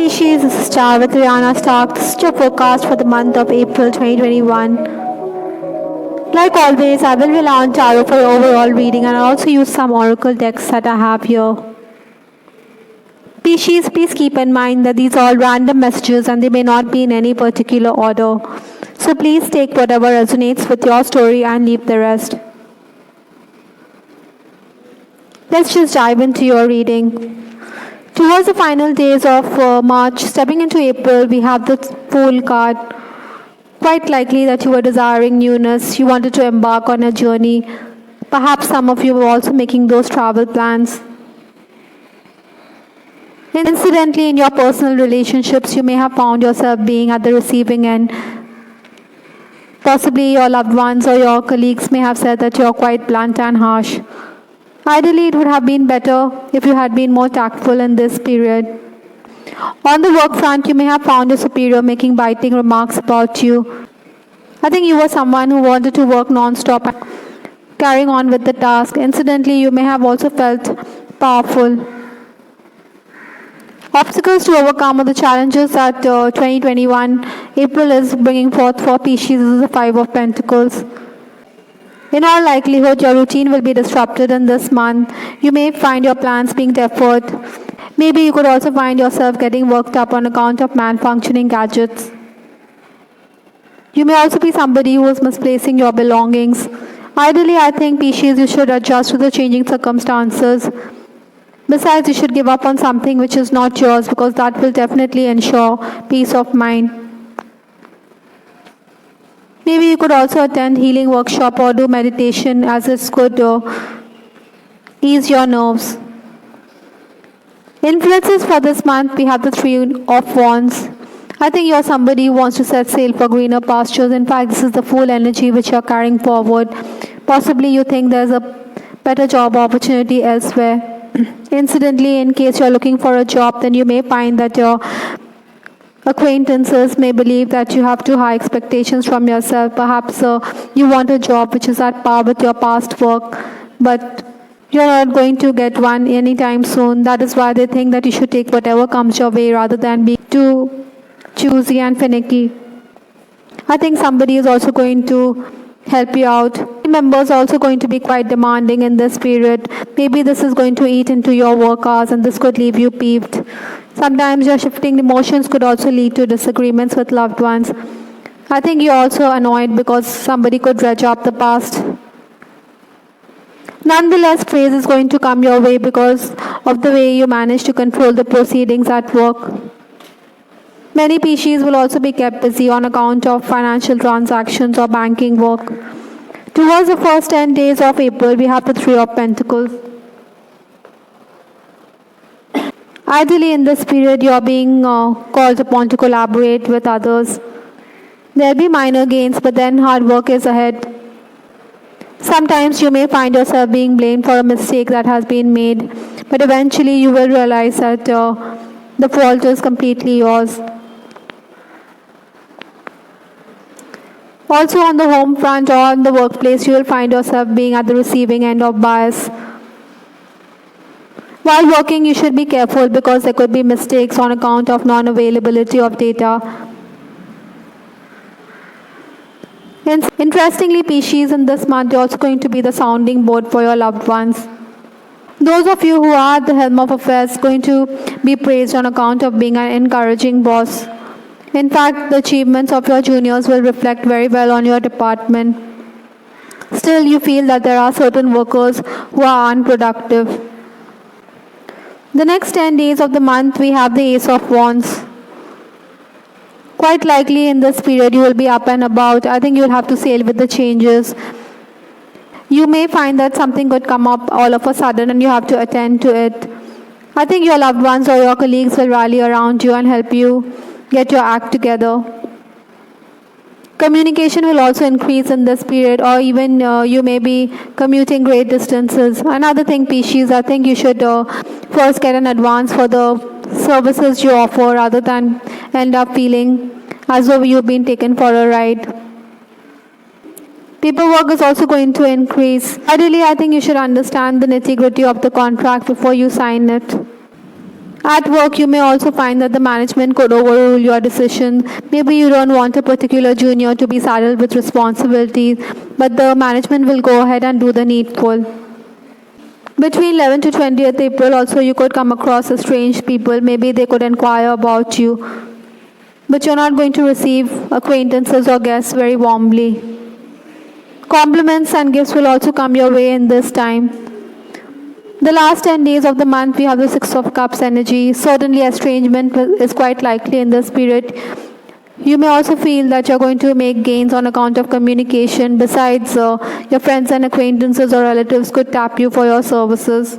Species, this is Star with Rihanna Stark. This is your forecast for the month of April 2021. Like always, I will rely on tarot for overall reading and I also use some oracle decks that I have here. Species, please keep in mind that these are all random messages and they may not be in any particular order. So please take whatever resonates with your story and leave the rest. Let's just dive into your reading. Towards the final days of March, stepping into April, we have the Fool card. Quite likely that you were desiring newness, you wanted to embark on a journey. Perhaps some of you were also making those travel plans. Incidentally, in your personal relationships, you may have found yourself being at the receiving end. Possibly your loved ones or your colleagues may have said that you're quite blunt and harsh. Ideally, it would have been better if you had been more tactful in this period. On the work front, you may have found your superior making biting remarks about you. I think you were someone who wanted to work non-stop and carrying on with the task. Incidentally, you may have also felt powerful. Obstacles to overcome are the challenges that 2021 April is bringing forth for Pisces is the Five of Pentacles. In all likelihood, your routine will be disrupted in this month. You may find your plans being deferred. Maybe you could also find yourself getting worked up on account of malfunctioning gadgets. You may also be somebody who is misplacing your belongings. Ideally, I think Pisces, you should adjust to the changing circumstances. Besides, you should give up on something which is not yours because that will definitely ensure peace of mind. Maybe you could also attend healing workshop or do meditation as it could ease your nerves. Influences for this month, we have the Three of Wands. I think you're somebody who wants to set sail for greener pastures. In fact, this is the full energy which you're carrying forward. Possibly you think there's a better job opportunity elsewhere. Incidentally, in case you're looking for a job, then you may find that your acquaintances may believe that you have too high expectations from yourself. Perhaps you want a job which is at par with your past work, but you're not going to get one anytime soon. That is why they think that you should take whatever comes your way rather than be too choosy and finicky. I think somebody is also going to help you out. Members are also going to be quite demanding in this period. Maybe this is going to eat into your work hours and this could leave you peeved. Sometimes your shifting emotions could also lead to disagreements with loved ones. I think you're also annoyed because somebody could dredge up the past. Nonetheless, praise is going to come your way because of the way you manage to control the proceedings at work. Many Pisces will also be kept busy on account of financial transactions or banking work. Towards the first 10 days of April, we have the Three of Pentacles. Ideally, in this period, you are being called upon to collaborate with others. There will be minor gains, but then hard work is ahead. Sometimes you may find yourself being blamed for a mistake that has been made, but eventually you will realize that the fault is completely yours. Also on the home front or on the workplace, you will find yourself being at the receiving end of bias. While working, you should be careful because there could be mistakes on account of non-availability of data. Interestingly, Pisces, in this month, you're also going to be the sounding board for your loved ones. Those of you who are at the helm of affairs are going to be praised on account of being an encouraging boss. In fact, the achievements of your juniors will reflect very well on your department. Still, you feel that there are certain workers who are unproductive. The next 10 days of the month, we have the Ace of Wands. Quite likely in this period, you will be up and about. I think you'll have to sail with the changes. You may find that something could come up all of a sudden and you have to attend to it. I think your loved ones or your colleagues will rally around you and help you get your act together. Communication will also increase in this period, or even you may be commuting great distances. Another thing, Pisces, I think you should first get an advance for the services you offer rather than end up feeling as though you've been taken for a ride. Paperwork is also going to increase. Ideally, I think you should understand the nitty-gritty of the contract before you sign it. At work, you may also find that the management could overrule your decision. Maybe you don't want a particular junior to be saddled with responsibilities, but the management will go ahead and do the needful. Between 11th to 20th April also you could come across a strange people. Maybe they could inquire about you, but you're not going to receive acquaintances or guests very warmly. Compliments and gifts will also come your way in this time. The last 10 days of the month, we have the Six of Cups energy. Certainly, estrangement is quite likely in this period. You may also feel that you're going to make gains on account of communication. Besides, your friends and acquaintances or relatives could tap you for your services.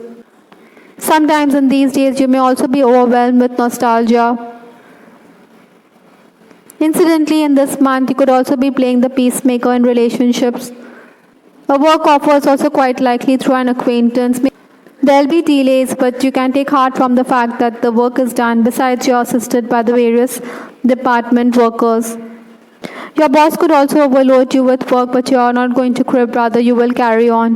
Sometimes in these days, you may also be overwhelmed with nostalgia. Incidentally, in this month, you could also be playing the peacemaker in relationships. A work offer is also quite likely through an acquaintance. There'll be delays, but you can take heart from the fact that the work is done. Besides, you're assisted by the various department workers. Your boss could also overload you with work, but you are not going to crib, rather you will carry on.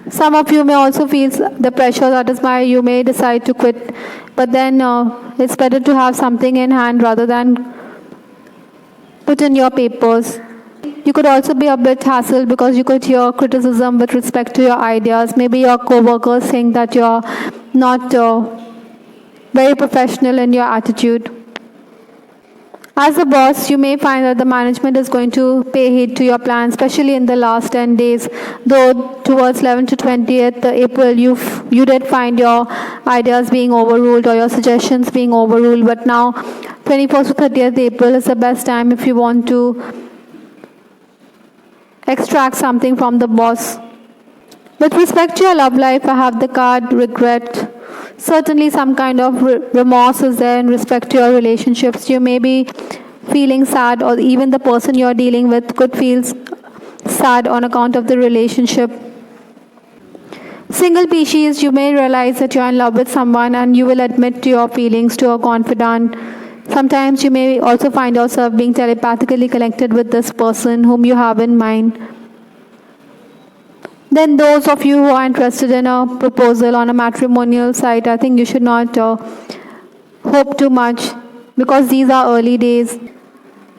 Some of you may also feel the pressure, that is why you may decide to quit. But then it's better to have something in hand rather than put in your papers. You could also be a bit hassled because you could hear criticism with respect to your ideas. Maybe your co-workers think that you're not very professional in your attitude. As a boss, you may find that the management is going to pay heed to your plan, especially in the last 10 days. Though towards 11th to 20th April, you did find your ideas being overruled or your suggestions being overruled. But now, 21st to 30th April is the best time if you want to extract something from the boss. With respect to your love life, I have the card regret. Certainly some kind of remorse is there in respect to your relationships. You may be feeling sad, or even the person you're dealing with could feel sad on account of the relationship. Single Pisces, you may realize that you're in love with someone and you will admit to your feelings to a confidant. Sometimes you may also find yourself being telepathically connected with this person whom you have in mind. Then those of you who are interested in a proposal on a matrimonial site, I think you should not hope too much because these are early days.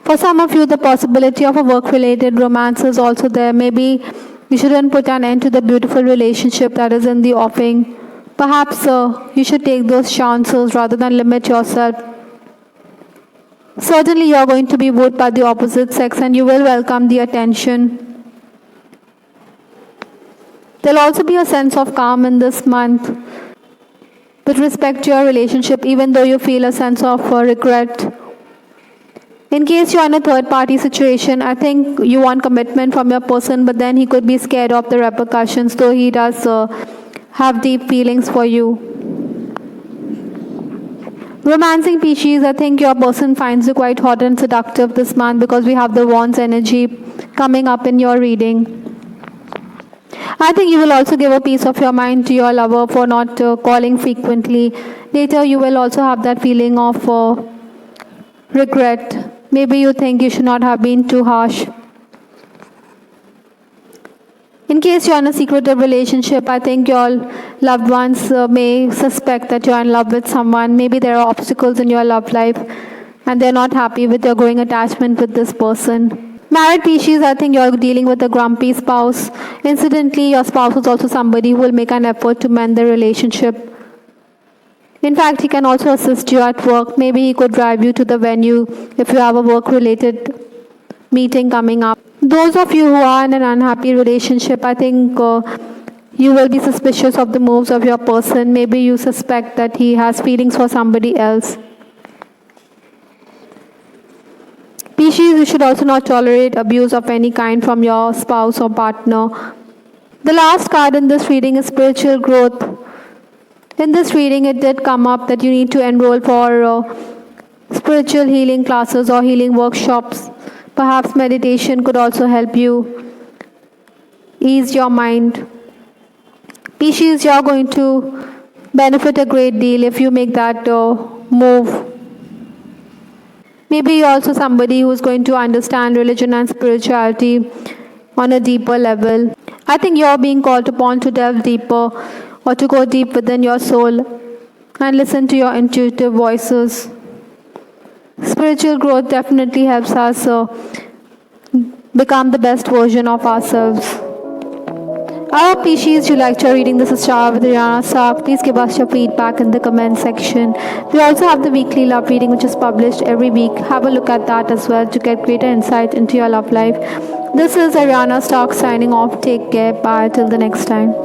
For some of you, the possibility of a work-related romance is also there. Maybe you shouldn't put an end to the beautiful relationship that is in the offing. Perhaps you should take those chances rather than limit yourself. Certainly you are going to be wooed by the opposite sex and you will welcome the attention. There will also be a sense of calm in this month with respect to your relationship, even though you feel a sense of regret. In case you are in a third-party situation, I think you want commitment from your person, but then he could be scared of the repercussions, though he does have deep feelings for you. Romancing Pisces, I think your person finds you quite hot and seductive this month because we have the Wands energy coming up in your reading. I think you will also give a piece of your mind to your lover for not calling frequently. Later you will also have that feeling of regret. Maybe you think you should not have been too harsh. In case you're in a secretive relationship, I think your loved ones may suspect that you're in love with someone. Maybe there are obstacles in your love life and they're not happy with your growing attachment with this person. Married Pisces, I think you're dealing with a grumpy spouse. Incidentally, your spouse is also somebody who will make an effort to mend the relationship. In fact, he can also assist you at work. Maybe he could drive you to the venue if you have a work-related meeting coming up. Those of you who are in an unhappy relationship, I think you will be suspicious of the moves of your person. Maybe you suspect that he has feelings for somebody else. Pisces, you should also not tolerate abuse of any kind from your spouse or partner. The last card in this reading is spiritual growth. In this reading, it did come up that you need to enroll for spiritual healing classes or healing workshops. Perhaps meditation could also help you ease your mind. Pisces, you are going to benefit a great deal if you make that move. Maybe you're also somebody who is going to understand religion and spirituality on a deeper level. I think you're being called upon to delve deeper or to go deep within your soul. and listen to your intuitive voices. Spiritual growth definitely helps us become the best version of ourselves. I hope Pisces you liked your reading. This is Char with Rihanna Sark. Please give us your feedback in the comment section. We also have the weekly love reading which is published every week. Have a look at that as well to get greater insight into your love life. This is Ariana Stark signing off. Take care. Bye till the next time.